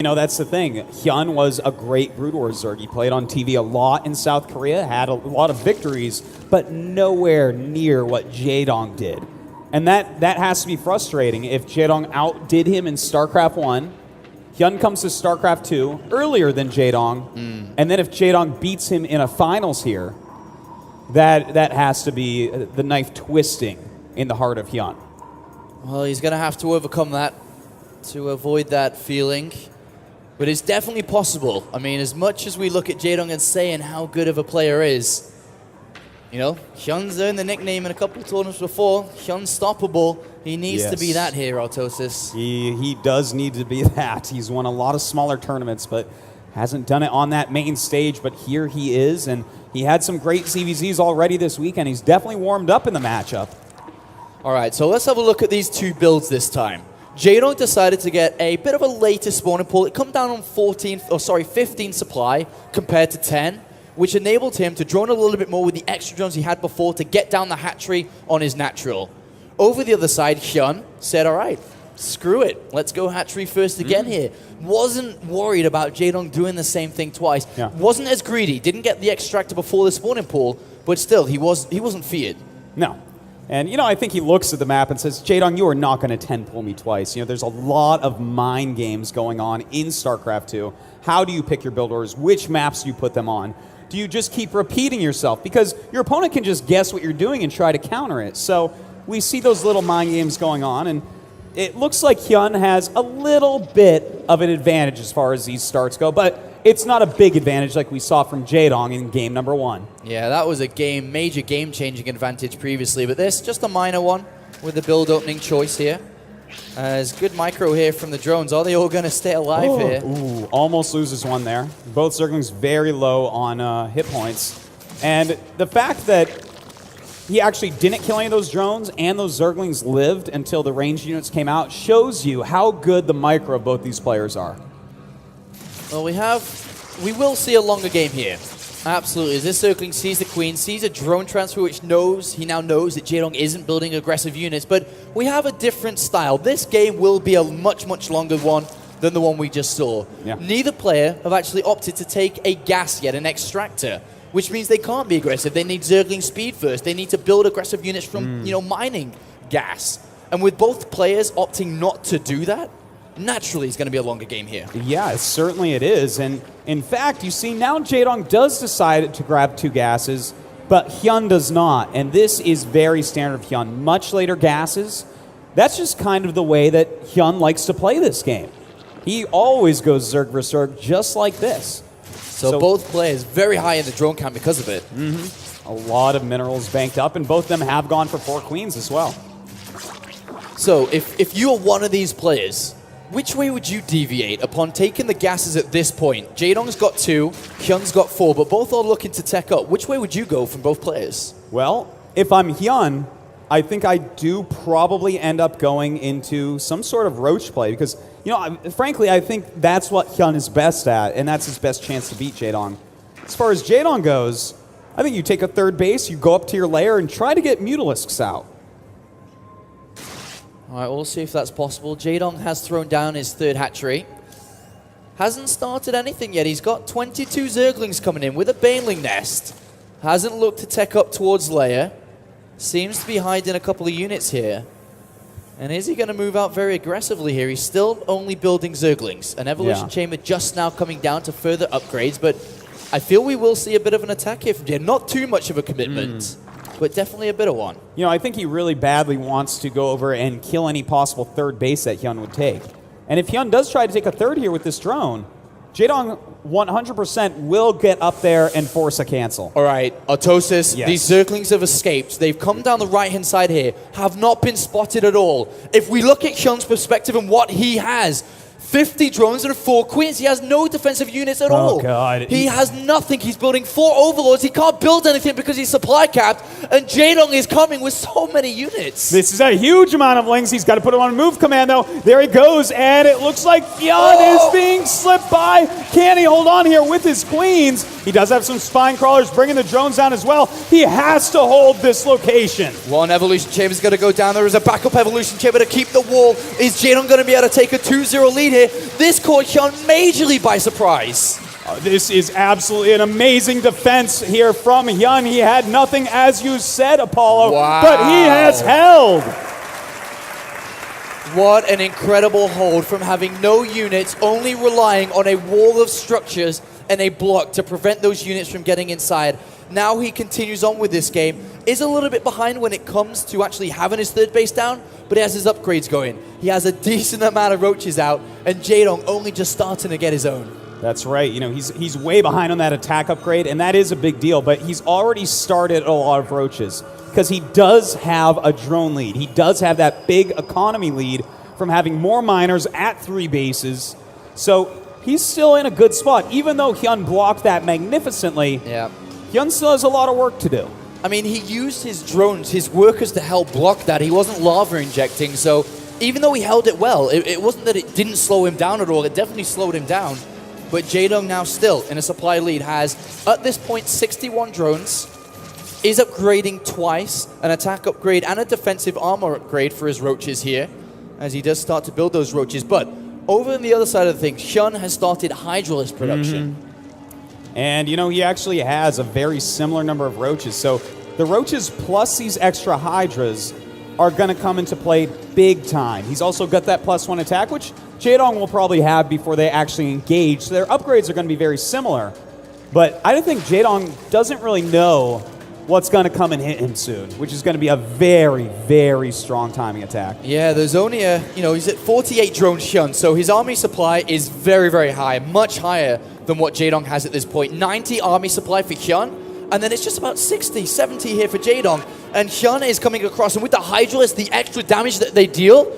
You know, that's the thing. Hyun was a great Brood Wars Zerg. He played on TV a lot in South Korea, had a lot of victories, but nowhere near what Jaedong did. And that has to be frustrating. If Jaedong outdid him in StarCraft 1, Hyun comes to StarCraft 2 earlier than Jaedong, and then if Jaedong beats him in a finals here, that has to be the knife twisting in the heart of Hyun. Well, he's going to have to overcome that to avoid that feeling. But it's definitely possible. I mean, as much as we look at Jaedong and saying how good of a player is, you know, Hyun's earned the nickname in a couple of tournaments before. Hyunstoppable. He needs to be that here, Autosis. He does need to be that. He's won a lot of smaller tournaments, but hasn't done it on that main stage. But here he is, and he had some great ZvZs already this weekend. He's definitely warmed up in the matchup. All right, so let's have a look at these two builds this time. Jaedong decided to get a bit of a later spawning pool. It come down on 15 supply compared to 10, which enabled him to drone a little bit more with the extra drones he had before to get down the hatchery on his natural. Over the other side, Hyun said, all right, screw it. Let's go hatchery first again here. Wasn't worried about Jaedong doing the same thing twice. Yeah. Wasn't as greedy. Didn't get the extractor before the spawning pool, but still, he wasn't feared. No. And, you know, I think he looks at the map and says, Jaedong, you are not going to 10-pull me twice. You know, there's a lot of mind games going on in StarCraft 2. How do you pick your build orders? Which maps do you put them on? Do you just keep repeating yourself? Because your opponent can just guess what you're doing and try to counter it. So we see those little mind games going on, and it looks like Hyun has a little bit of an advantage as far as these starts go, but it's not a big advantage like we saw from Jaedong in game number 1. Yeah, that was a major game-changing advantage previously, but this, just a minor one with the build opening choice here. As good micro here from the drones. Are they all going to stay alive here? Ooh, almost loses one there. Both Zerglings very low on hit points. And the fact that he actually didn't kill any of those drones and those Zerglings lived until the ranged units came out shows you how good the micro of both these players are. Well, we will see a longer game here. Absolutely. As this Zergling sees the Queen, sees a drone transfer, which he now knows that Jaedong isn't building aggressive units, but we have a different style. This game will be a much, much longer one than the one we just saw. Yeah. Neither player have actually opted to take a gas yet, an extractor, which means they can't be aggressive. They need Zergling speed first. They need to build aggressive units from, mining gas. And with both players opting not to do that, naturally, it's going to be a longer game here. Yeah, certainly it is. And in fact, you see now Jaedong does decide to grab 2 gases, but Hyun does not. And this is very standard of Hyun. Much later gases. That's just kind of the way that Hyun likes to play this game. He always goes Zerg vs. Zerg just like this. So both players very high in the drone count because of it. A lot of minerals banked up, and both of them have gone for 4 queens as well. So if you are one of these players, which way would you deviate upon taking the gases at this point? Jaedong's got 2, Hyun's got 4, but both are looking to tech up. Which way would you go from both players? Well, if I'm Hyun, I think I do probably end up going into some sort of roach play because, frankly, I think that's what Hyun is best at, and that's his best chance to beat Jaedong. As far as Jaedong goes, I think you take a 3rd base, you go up to your lair, and try to get Mutalisks out. All right, we'll see if that's possible. Jaedong has thrown down his 3rd hatchery. Hasn't started anything yet. He's got 22 Zerglings coming in with a Baneling nest. Hasn't looked to tech up towards lair. Seems to be hiding a couple of units here. And is he going to move out very aggressively here? He's still only building Zerglings. An Evolution Chamber just now coming down to further upgrades, but I feel we will see a bit of an attack here from Jaedong. Not too much of a commitment. But definitely a bit of one. I think he really badly wants to go over and kill any possible 3rd base that Hyun would take. And if Hyun does try to take a 3rd here with this drone, Jaedong 100% will get up there and force a cancel. All right, Autosis, Yes. these Zerglings have escaped. They've come down the right-hand side here, have not been spotted at all. If we look at Hyun's perspective and what he has, 50 drones and 4 queens. He has no defensive units at all. Oh, God. He has nothing. He's building 4 overlords. He can't build anything because he's supply capped. And Jaedong is coming with so many units. This is a huge amount of lings. He's got to put him on move command, though. There he goes, and it looks like Hyun is being slipped by. Can he hold on here with his queens? He does have some spine crawlers bringing the drones down as well. He has to hold this location. One evolution chamber is going to go down. There is a backup evolution chamber to keep the wall. Is Jaedong going to be able to take a 2-0 lead here? here. This caught Hyun majorly by surprise. This is absolutely an amazing defense here from Hyun. He had nothing, as you said, Apollo, Wow. but he has held. What an incredible hold from having no units, only relying on a wall of structures and a block to prevent those units from getting inside. Now he continues on with this game. Is a little bit behind when it comes to actually having his third base down, but he has his upgrades going. He has a decent amount of roaches out, and Jaedong only just starting to get his own. That's right. You know, he's way behind on that attack upgrade, and that is a big deal, but he's already started a lot of roaches because he does have a drone lead. He does have that big economy lead from having more miners at 3 bases. So he's still in a good spot. Even though Hyun blocked that magnificently, Yeah. Hyun still has a lot of work to do. I mean, he used his drones, his workers to help block that. He wasn't lava injecting, so even though he held it well, it wasn't that it didn't slow him down at all. It definitely slowed him down. But Jaedong now still in a supply lead has, at this point, 61 drones, is upgrading twice, an attack upgrade and a defensive armor upgrade for his roaches here, as he does start to build those roaches. But over on the other side of the thing, Hyun has started Hydralisk production. And, you know, he actually has a very similar number of roaches. So the roaches plus these extra Hydras are going to come into play big time. He's also got that +1 attack, which Jaedong will probably have before they actually engage. So their upgrades are going to be very similar. But I don't think Jaedong doesn't really know what's going to come and hit him soon, which is going to be a very, very strong timing attack. Yeah, there's only he's at 48 drones Hyun, so his army supply is very, very high, much higher than what Jaedong has at this point. 90 army supply for Hyun, and then it's just about 60, 70 here for Jaedong. And Hyun is coming across, and with the Hydralisk, the extra damage that they deal,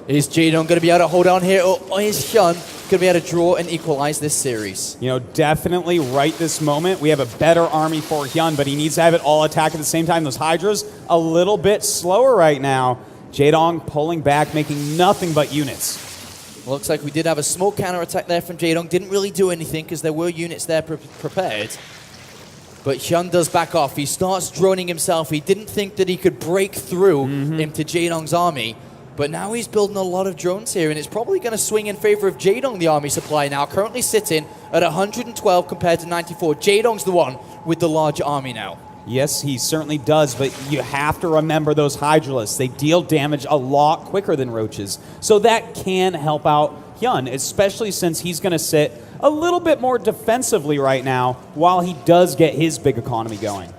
is Jaedong going to be able to hold on here, or is Hyun going to be able to draw and equalize this series? You know, definitely right this moment, we have a better army for Hyun, but he needs to have it all attack at the same time. Those Hydras, a little bit slower right now. Jaedong pulling back, making nothing but units. Looks like we did have a small counter-attack there from Jaedong. Didn't really do anything because there were units there prepared. But Hyun does back off. He starts droning himself. He didn't think that he could break through into Jaedong's army. But now he's building a lot of drones here, and it's probably going to swing in favor of Jaedong, the army supply now, currently sitting at 112 compared to 94. Jaedong's the one with the larger army now. Yes, he certainly does, but you have to remember those Hydralisks. They deal damage a lot quicker than roaches. So that can help out Hyun, especially since he's going to sit a little bit more defensively right now while he does get his big economy going.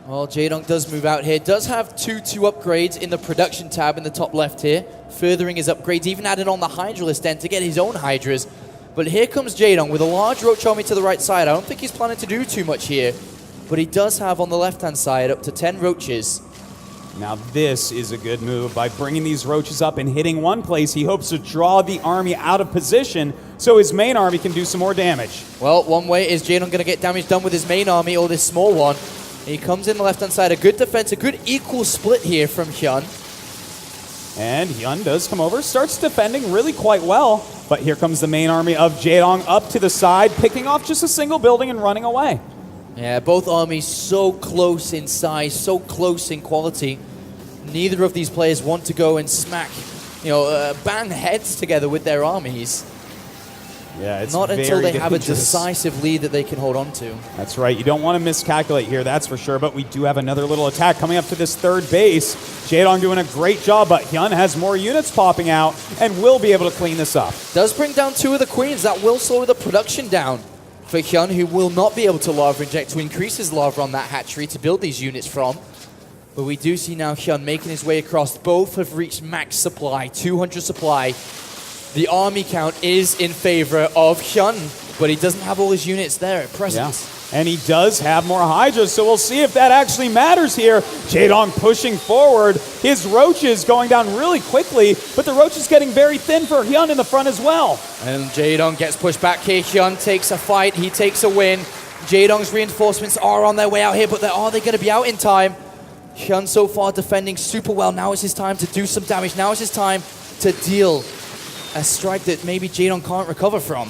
Well, Jaedong does move out here. Does have 2 upgrades in the production tab in the top left here, furthering his upgrades, even added on the Hydralisk then to get his own Hydras. But here comes Jaedong with a large roach army to the right side. I don't think he's planning to do too much here, but he does have on the left-hand side up to 10 roaches. Now this is a good move. By bringing these roaches up and hitting one place, he hopes to draw the army out of position so his main army can do some more damage. Well, one way is Jaedong going to get damage done with his main army or this small one. He comes in the left-hand side. A good defense, a good equal split here from Hyun. And Hyun does come over, starts defending really quite well. But here comes the main army of Jaedong up to the side, picking off just a single building and running away. Yeah, both armies so close in size, so close in quality. Neither of these players want to go and smack, bang heads together with their armies. Yeah, it's not until they have a dangerous. Decisive lead that they can hold on to. That's right. You don't want to miscalculate here, that's for sure. But we do have another little attack coming up to this third base. Jaedong doing a great job, but Hyun has more units popping out and will be able to clean this up. Does bring down 2 of the queens. That will slow the production down for Hyun, who will not be able to lava inject to increase his lava on that hatchery to build these units from. But we do see now Hyun making his way across. Both have reached max supply, 200 supply. The army count is in favor of Hyun, but he doesn't have all his units there at present. Yeah. And he does have more Hydras, so we'll see if that actually matters here. Jaedong pushing forward. His roaches going down really quickly, but the roach is getting very thin for Hyun in the front as well. And Jaedong gets pushed back here. Hyun takes a fight. He takes a win. Jaedong's reinforcements are on their way out here, but are they going to be out in time? Hyun so far defending super well. Now is his time to do some damage. Now is his time to deal a strike that maybe Jaedong can't recover from.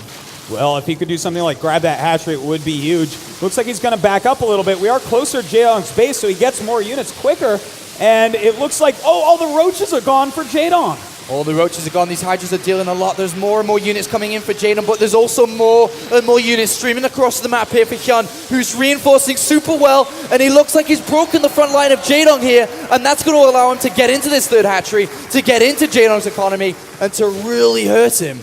Well, if he could do something like grab that hatchery, it would be huge. Looks like he's going to back up a little bit. We are closer to Jaedong's base, so he gets more units quicker. And it looks like, all the roaches are gone for Jaedong. All the roaches are gone. These Hydras are dealing a lot. There's more and more units coming in for Jaedong, but there's also more and more units streaming across the map here for Hyun, who's reinforcing super well, and he looks like he's broken the front line of Jaedong here, and that's going to allow him to get into this third hatchery, to get into Jaedong's economy, and to really hurt him.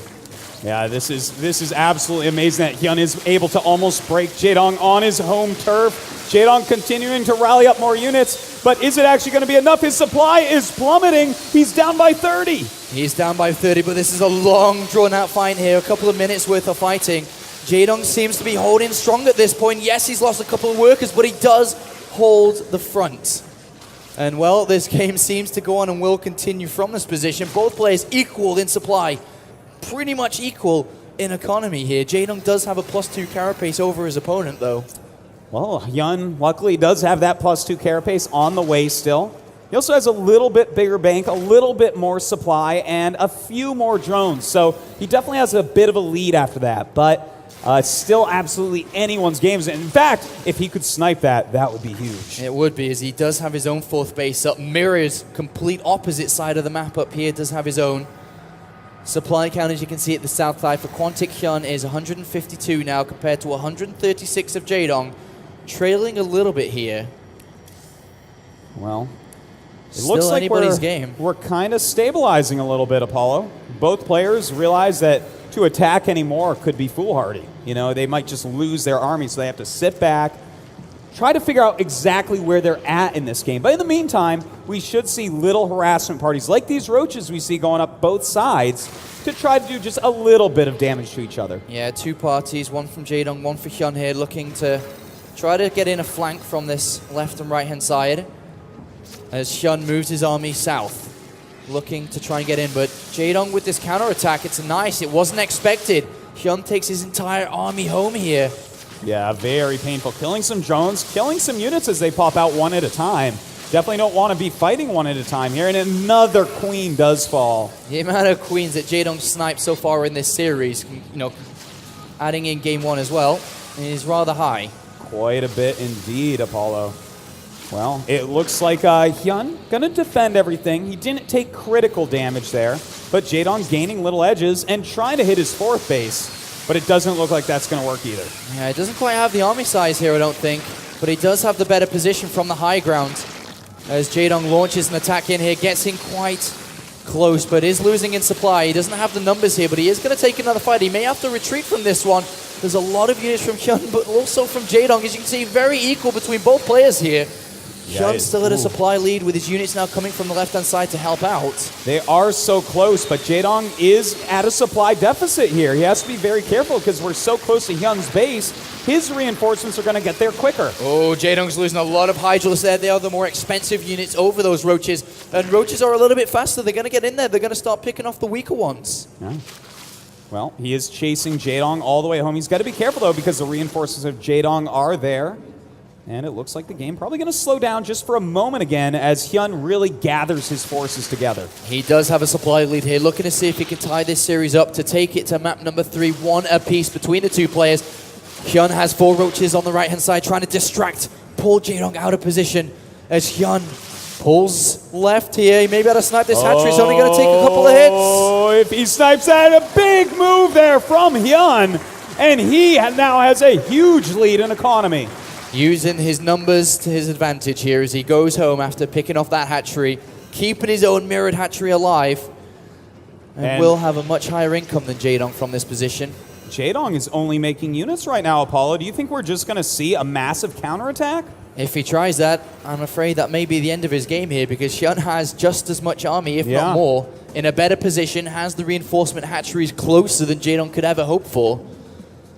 Yeah, this is absolutely amazing that Hyun is able to almost break Jaedong on his home turf. Jaedong continuing to rally up more units, but is it actually going to be enough? His supply is plummeting. He's down by 30. He's down by 30, but this is a long, drawn-out fight here. A couple of minutes worth of fighting. Jaedong seems to be holding strong at this point. Yes, he's lost a couple of workers, but he does hold the front. And, well, this game seems to go on and will continue from this position. Both players equal in supply, pretty much equal in economy here. Jaedong does have a +2 carapace over his opponent, though. Well, Hyun luckily does have that +2 carapace on the way still. He also has a little bit bigger bank, a little bit more supply, and a few more drones. So he definitely has a bit of a lead after that, but still absolutely anyone's games. In fact, if he could snipe that, that would be huge. It would be, as he does have his own 4th base up. Mirrors, complete opposite side of the map up here, does have his own. Supply count, as you can see at the south side for Quantic Hyun, is 152 now compared to 136 of Jaedong. Trailing a little bit here. Well, it Still looks like anybody's game. We're kind of stabilizing a little bit, Apollo. Both players realize that to attack anymore could be foolhardy. You know, they might just lose their army, so they have to sit back, try to figure out exactly where they're at in this game. But in the meantime, we should see little harassment parties like these roaches we see going up both sides to try to do just a little bit of damage to each other. Yeah, 2 parties, one from Jaedong, one for Hyun here, looking to try to get in a flank from this left and right-hand side as Hyun moves his army south, looking to try and get in. But Jaedong with this counter-attack, it's nice. It wasn't expected. Hyun takes his entire army home here. Yeah, very painful. Killing some drones, killing some units as they pop out one at a time. Definitely don't want to be fighting one at a time here. And another queen does fall. The amount of queens that Jaedong sniped so far in this series, you know, adding in game 1 as well, is rather high. Quite a bit indeed, Apollo. Well, it looks like Hyun going to defend everything. He didn't take critical damage there, but Jaedong gaining little edges and trying to hit his 4th base, but it doesn't look like that's going to work either. Yeah, it doesn't quite have the army size here, I don't think, but he does have the better position from the high ground as Jaedong launches an attack in here, gets in quite close, but is losing in supply. He doesn't have the numbers here, but he is going to take another fight. He may have to retreat from this one. There's a lot of units from Hyun, but also from Jaedong. As you can see, very equal between both players here. Yeah, Hyun's still at a supply lead with his units now coming from the left-hand side to help out. They are so close, but Jaedong is at a supply deficit here. He has to be very careful because we're so close to Hyun's base. His reinforcements are going to get there quicker. Oh, Jaedong's losing a lot of Hydras there. They are the more expensive units over those roaches. And roaches are a little bit faster. They're going to get in there. They're going to start picking off the weaker ones. Yeah. Well, he is chasing Jaedong all the way home. He's got to be careful, though, because the reinforcements of Jaedong are there. And it looks like the game probably going to slow down just for a moment again as Hyun really gathers his forces together. He does have a supply lead here, looking to see if he can tie this series up to take it to map number 3, 1 apiece between the 2 players. Hyun has 4 roaches on the right-hand side, trying to distract, pull Jaedong out of position as Hyun pulls left here. He may be able to snipe this hatchery. He's only going to take a couple of hits. Oh, if he snipes that, a big move there from Hyun. And he now has a huge lead in economy. Using his numbers to his advantage here as he goes home after picking off that hatchery, keeping his own mirrored hatchery alive, and will have a much higher income than Jaedong from this position. Jaedong is only making units right now, Apollo. Do you think we're just going to see a massive counterattack? If he tries that, I'm afraid that may be the end of his game here because Hyun has just as much army, if not more, in a better position, has the reinforcement hatcheries closer than Jaedong could ever hope for.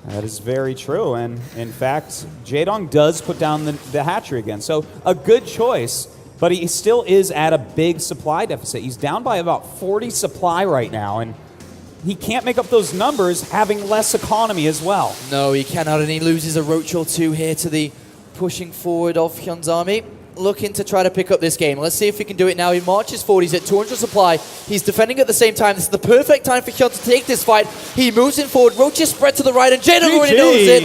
That is very true, and in fact, Jaedong does put down the hatchery again, so a good choice, but he still is at a big supply deficit. He's down by about 40 supply right now, and he can't make up those numbers having less economy as well. No, he cannot, and he loses a roach or 2 here to the pushing forward of Hyun's army. Looking to try to pick up this game. Let's see if he can do it now. He marches forward. He's at 200 supply. He's defending at the same time. This is the perfect time for Hyun to take this fight. He moves in forward. Roaches spread to the right, and Jaedong already knows it.